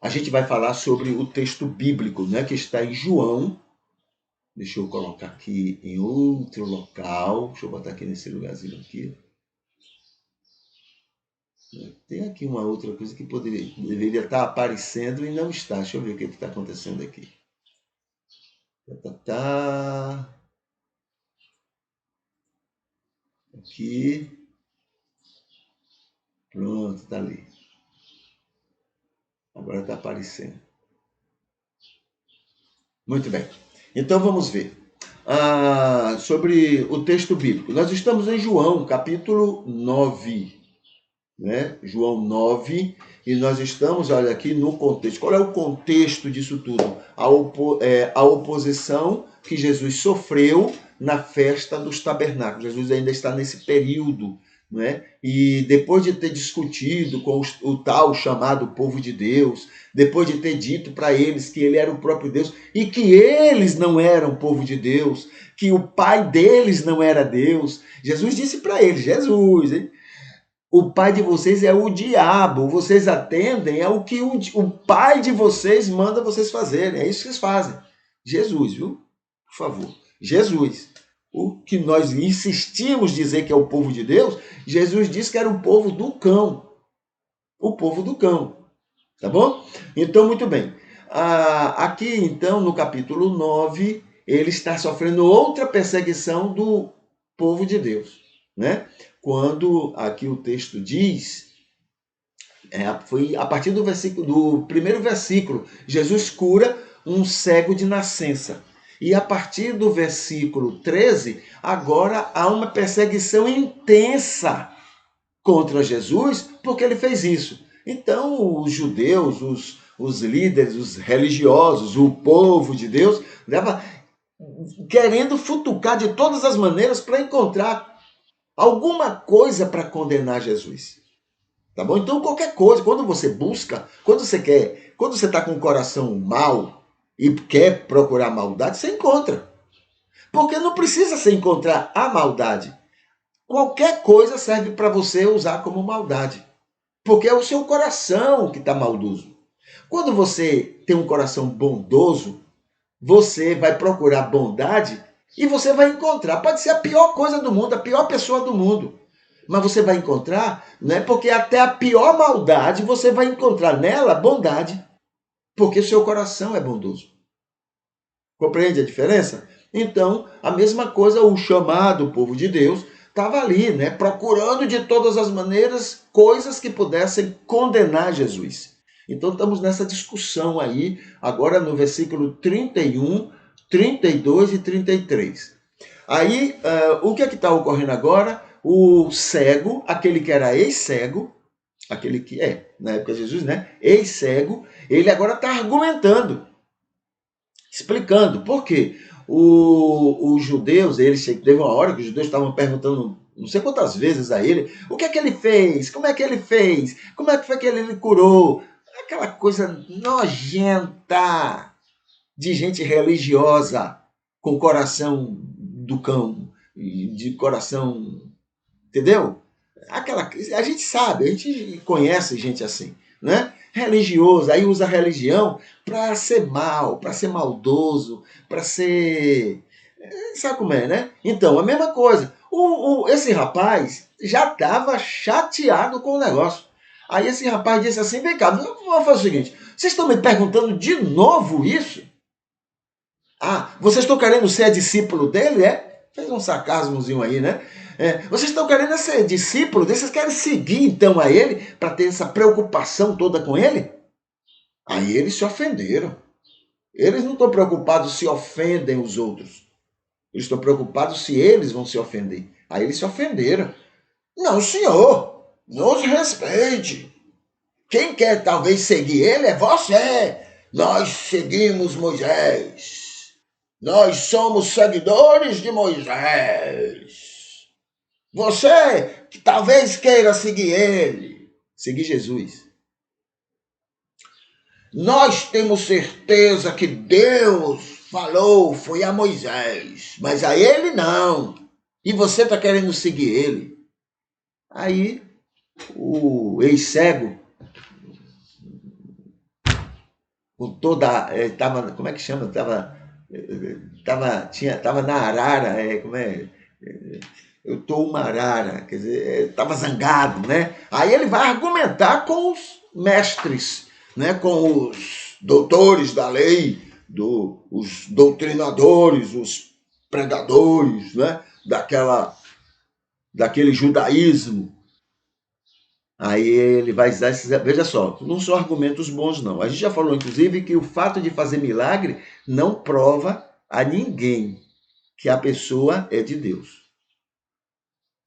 a gente vai falar sobre o texto bíblico, né, que está em João. Deixa eu colocar aqui em outro local. Deixa eu botar aqui nesse lugarzinho aqui. Tem aqui uma outra coisa que deveria estar aparecendo e não está. Deixa eu ver o que está acontecendo aqui. Tá. Aqui. Pronto, está ali. Agora está aparecendo. Muito bem. Então vamos ver. Sobre o texto bíblico. Nós estamos em João, capítulo 9. Né? João 9, e nós estamos, olha aqui, no contexto. Qual é o contexto disso tudo? A oposição que Jesus sofreu na festa dos tabernáculos. Jesus ainda está nesse período, né? E depois de ter discutido com o tal chamado povo de Deus, depois de ter dito para eles que ele era o próprio Deus e que eles não eram povo de Deus, que o pai deles não era Deus, Jesus disse para eles, Jesus, hein? O pai de vocês é o diabo. Vocês atendem ao que o pai de vocês manda vocês fazerem. É isso que eles fazem. Jesus, viu? Por favor. Jesus. O que nós insistimos dizer que é o povo de Deus, Jesus disse que era o povo do cão. O povo do cão. Tá bom? Então, muito bem. Aqui, então, no capítulo 9, ele está sofrendo outra perseguição do povo de Deus, né? Quando aqui o texto diz, foi a partir do primeiro versículo, Jesus cura um cego de nascença. E a partir do versículo 13, agora há uma perseguição intensa contra Jesus, porque ele fez isso. Então, os judeus, os líderes, os religiosos, o povo de Deus, estava querendo futucar de todas as maneiras para encontrar alguma coisa para condenar Jesus. Tá bom? Então, qualquer coisa, quando você busca, quando você está com o coração mau e quer procurar maldade, você encontra. Porque não precisa você encontrar a maldade. Qualquer coisa serve para você usar como maldade. Porque é o seu coração que está maldoso. Quando você tem um coração bondoso, você vai procurar bondade e você vai encontrar. Pode ser a pior coisa do mundo, a pior pessoa do mundo. Mas você vai encontrar, né? Porque até a pior maldade você vai encontrar nela bondade. Porque seu coração é bondoso. Compreende a diferença? Então, a mesma coisa, o chamado povo de Deus estava ali, né? Procurando de todas as maneiras coisas que pudessem condenar Jesus. Então, estamos nessa discussão aí, agora no versículo 31, 32 e 33. Aí, o que é que está ocorrendo agora? O cego, aquele que era ex-cego, aquele que na época de Jesus, né? Ex-cego, ele agora está argumentando, explicando. Por quê? Os judeus, teve uma hora que os judeus estavam perguntando não sei quantas vezes a ele, o que é que ele fez? Como é que ele fez? Como é que foi que ele curou? Aquela coisa nojenta de gente religiosa, com coração do cão, de coração, entendeu? A gente sabe, a gente conhece gente assim, né? Religioso, aí usa a religião para ser mal, para ser maldoso, para ser... Sabe como é, né? Então, a mesma coisa. Esse rapaz já estava chateado com o negócio. Aí esse rapaz disse assim, vem cá, vamos fazer o seguinte, vocês estão me perguntando de novo isso? Vocês estão querendo ser discípulo dele, é? Fez um sarcasmozinho aí, né? Vocês estão querendo ser discípulo dele? Vocês querem seguir então a ele para ter essa preocupação toda com ele? Aí eles se ofenderam. Eles não estão preocupados se ofendem os outros. Eles estão preocupados se eles vão se ofender. Aí eles se ofenderam. Não, senhor, nos respeite. Quem quer talvez seguir ele é você. Nós seguimos Moisés. Nós somos seguidores de Moisés. Você que talvez queira seguir ele, seguir Jesus. Nós temos certeza que Deus falou, foi a Moisés, mas a ele não. E você está querendo seguir ele. Aí o ex-cego com toda, tava, como é que chama? Tava na arara, como é? Eu tô uma arara, quer dizer, estava zangado, né? Aí ele vai argumentar com os mestres, né? Com os doutores da lei, os doutrinadores, os pregadores, né? Daquele judaísmo. Aí ele vai usar esses. Veja só, não são argumentos bons, não. A gente já falou, inclusive, que o fato de fazer milagre não prova a ninguém que a pessoa é de Deus.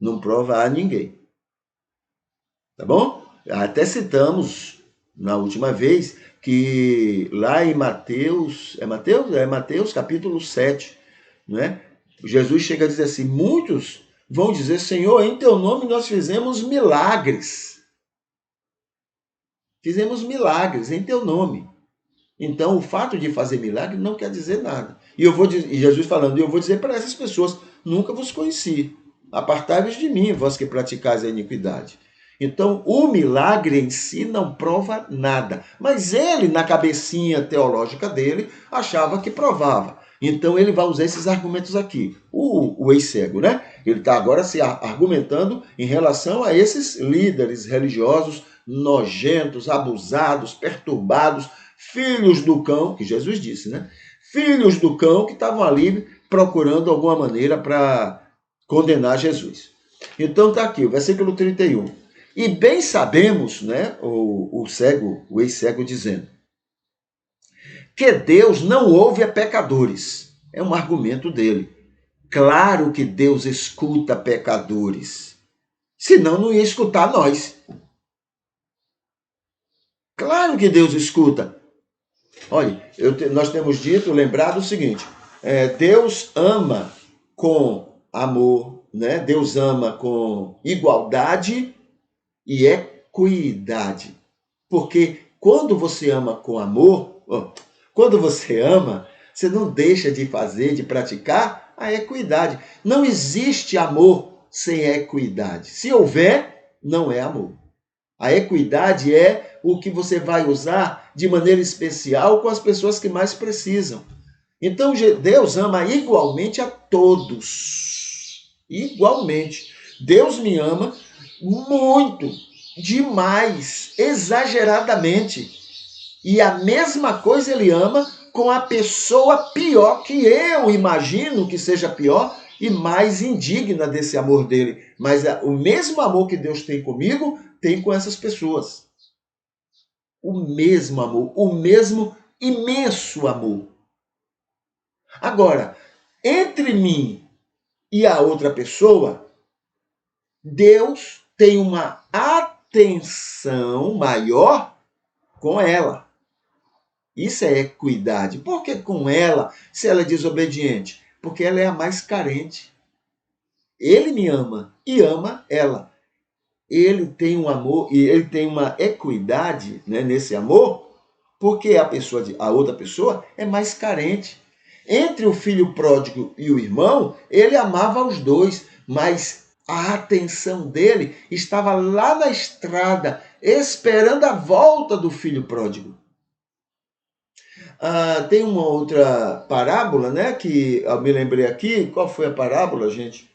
Não prova a ninguém. Tá bom? Até citamos na última vez que lá em Mateus, Mateus? É Mateus capítulo 7, né? Jesus chega a dizer assim: muitos vão dizer, Senhor, em teu nome nós fizemos milagres. Fizemos milagres em teu nome. Então, o fato de fazer milagre não quer dizer nada. E Jesus falando, eu vou dizer para essas pessoas, nunca vos conheci. Apartai-vos de mim, vós que praticais a iniquidade. Então, o milagre em si não prova nada. Mas ele, na cabecinha teológica dele, achava que provava. Então, ele vai usar esses argumentos aqui. O ex-cego, né? Ele está agora se argumentando em relação a esses líderes religiosos nojentos, abusados, perturbados, filhos do cão, que Jesus disse, né? Filhos do cão que estavam ali procurando alguma maneira para condenar Jesus. Então está aqui, o versículo 31. E bem sabemos, né, o cego, o ex-cego dizendo, que Deus não ouve a pecadores. É um argumento dele. Claro que Deus escuta pecadores. Senão não ia escutar nós. Claro que Deus escuta. Olha, nós temos dito, lembrado o seguinte, Deus ama com amor, né? Deus ama com igualdade e equidade. Porque quando você ama com amor, quando você ama, você não deixa de fazer, de praticar a equidade. Não existe amor sem equidade. Se houver, não é amor. A equidade é o que você vai usar de maneira especial com as pessoas que mais precisam. Então, Deus ama igualmente a todos. Igualmente. Deus me ama muito, demais, exageradamente. E a mesma coisa ele ama com a pessoa pior, que eu imagino que seja pior e mais indigna desse amor dele. Mas o mesmo amor que Deus tem comigo, tem com essas pessoas. O mesmo amor, o mesmo imenso amor. Agora, entre mim e a outra pessoa, Deus tem uma atenção maior com ela. Isso é equidade. Por que com ela, se ela é desobediente? Porque ela é a mais carente. Ele me ama e ama ela. Ele tem um amor e ele tem uma equidade, né, nesse amor, porque a outra pessoa é mais carente. Entre o filho pródigo e o irmão, ele amava os dois, mas a atenção dele estava lá na estrada, esperando a volta do filho pródigo. Tem uma outra parábola, né, que eu me lembrei aqui. Qual foi a parábola, gente?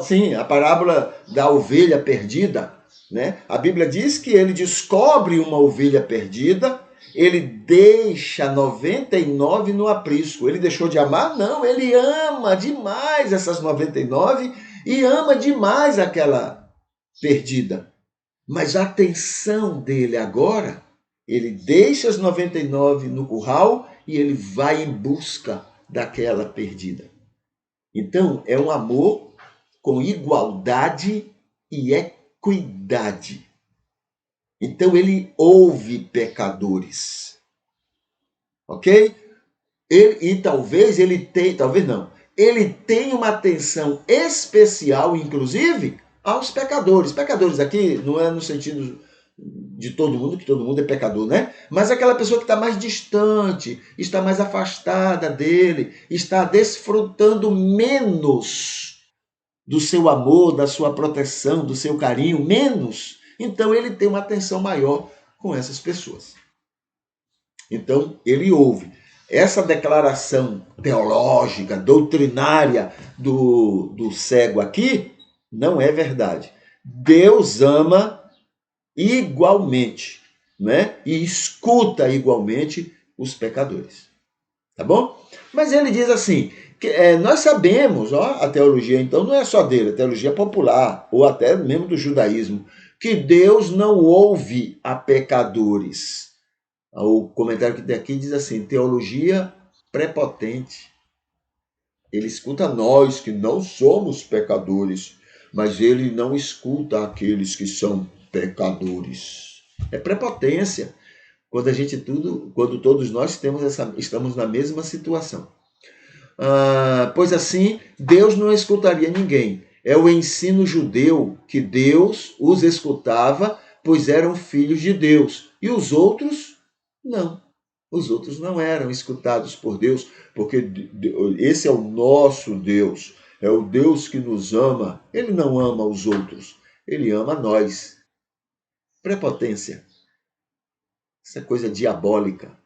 Sim, a parábola da ovelha perdida, né? A Bíblia diz que ele descobre uma ovelha perdida, ele deixa 99 no aprisco. Ele deixou de amar? Não, ele ama demais essas 99 e ama demais aquela perdida. Mas a atenção dele agora, ele deixa as 99 no curral e ele vai em busca daquela perdida. Então, é um amor com igualdade e equidade. Então ele ouve pecadores. Ok? Talvez ele tenha uma atenção especial, inclusive, aos pecadores. Pecadores aqui não é no sentido de todo mundo, que todo mundo é pecador, né? Mas aquela pessoa que está mais distante, está mais afastada dele, está desfrutando menos do seu amor, da sua proteção, do seu carinho, menos. Então ele tem uma atenção maior com essas pessoas. Então, ele ouve. Essa declaração teológica, doutrinária do cego aqui, não é verdade. Deus ama igualmente, né? E escuta igualmente os pecadores. Tá bom? Mas ele diz assim, que nós sabemos, ó, a teologia então não é só dele, a teologia popular, ou até mesmo do judaísmo, que Deus não ouve a pecadores. O comentário que tem aqui diz assim, teologia prepotente. Ele escuta nós que não somos pecadores, mas ele não escuta aqueles que são pecadores. É prepotência. Quando todos nós estamos na mesma situação. Pois assim, Deus não escutaria ninguém. É o ensino judeu que Deus os escutava, pois eram filhos de Deus. E os outros, não. Os outros não eram escutados por Deus, porque esse é o nosso Deus. É o Deus que nos ama. Ele não ama os outros, ele ama nós. Prepotência. Essa coisa diabólica.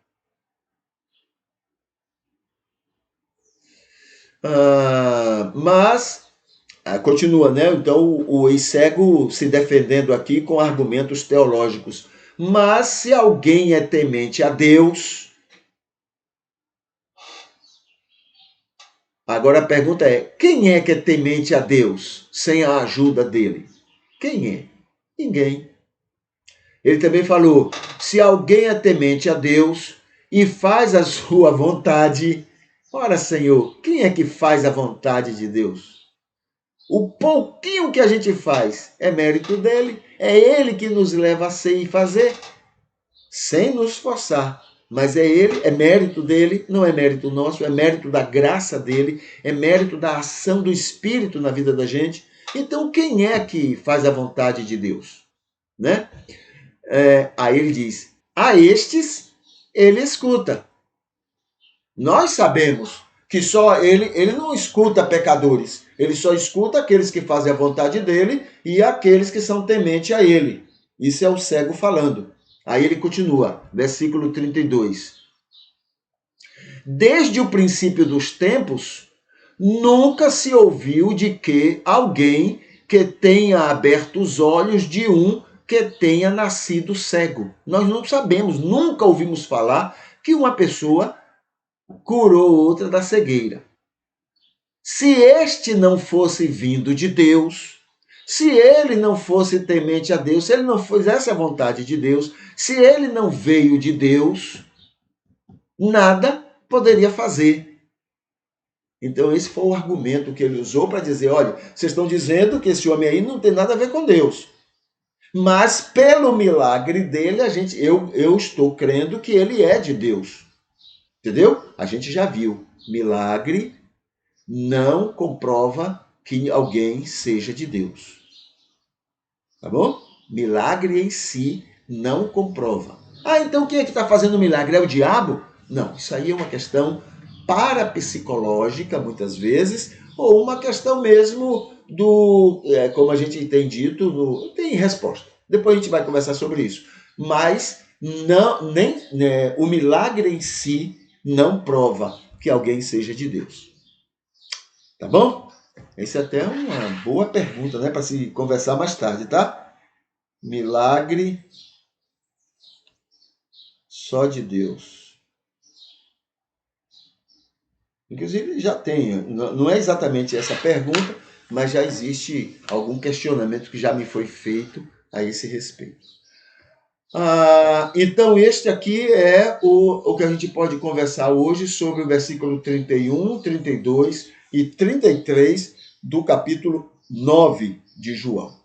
Continua, né? Então o ex-cego se defendendo aqui com argumentos teológicos. Mas se alguém é temente a Deus, agora a pergunta é: quem é que é temente a Deus sem a ajuda dele? Quem é? Ninguém. Ele também falou: se alguém é temente a Deus e faz a sua vontade, ora, Senhor, quem é que faz a vontade de Deus? O pouquinho que a gente faz é mérito dele, é ele que nos leva a ser e fazer, sem nos forçar. Mas é ele, é mérito dele, não é mérito nosso, é mérito da graça dele, é mérito da ação do Espírito na vida da gente. Então, quem é que faz a vontade de Deus? Né? Aí ele diz, a estes ele escuta. Nós sabemos que só ele não escuta pecadores, ele só escuta aqueles que fazem a vontade dele e aqueles que são temente a ele. Isso é o cego falando. Aí ele continua, versículo 32. Desde o princípio dos tempos, nunca se ouviu de que alguém que tenha aberto os olhos de um que tenha nascido cego. Nós não sabemos, nunca ouvimos falar que uma pessoa curou outra da cegueira. Se este não fosse vindo de Deus, se ele não fosse temente a Deus, se ele não fizesse a vontade de Deus, se ele não veio de Deus, nada poderia fazer. Então esse foi o argumento que ele usou para dizer, olha, vocês estão dizendo que esse homem aí não tem nada a ver com Deus. Mas pelo milagre dele, eu estou crendo que ele é de Deus. Entendeu? A gente já viu. Milagre não comprova que alguém seja de Deus. Tá bom? Milagre em si não comprova. Então quem é que está fazendo milagre? É o diabo? Não, isso aí é uma questão parapsicológica, muitas vezes, ou uma questão mesmo como a gente tem dito, tem resposta. Depois a gente vai conversar sobre isso. Mas o milagre em si não prova que alguém seja de Deus. Tá bom? Essa é até uma boa pergunta, né? Para se conversar mais tarde, tá? Milagre só de Deus. Inclusive já tem, não é exatamente essa pergunta, mas já existe algum questionamento que já me foi feito a esse respeito. Então este aqui é o que a gente pode conversar hoje sobre o versículo 31, 32 e 33 do capítulo 9 de João.